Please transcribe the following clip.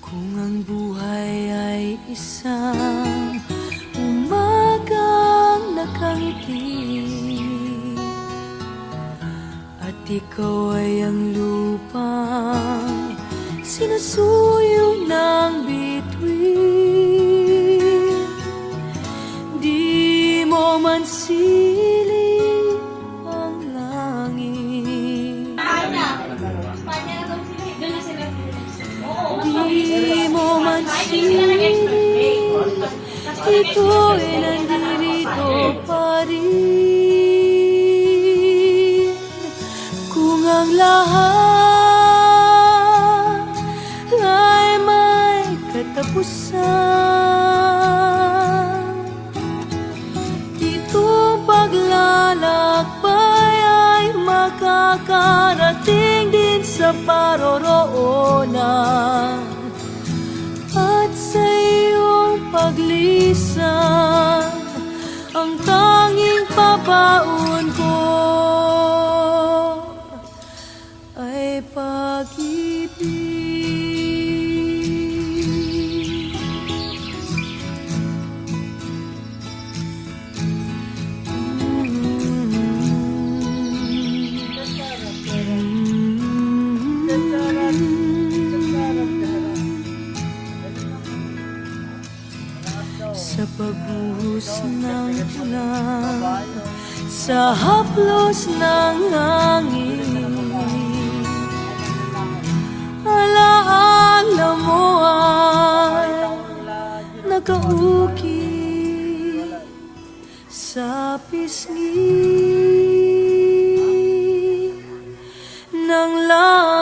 Kung ang buhay ay isang umagang nakangiti at ikaw ay ang lupang sinusuyo ng bituin, di mo man siling ang langit, di mo man siling, ito'y nandito pa rin. Kung ang lahat ay may katapusan, itong paglalakbay ay makakarating din sa paroroonan. At sa iyong paglisan, ang tanging pabaon ko ay pag-ibig. Sa pagbuhos ng ulan, sa haplos ng hangin, alaala mo ay nakaukit sa pisngi ng langit.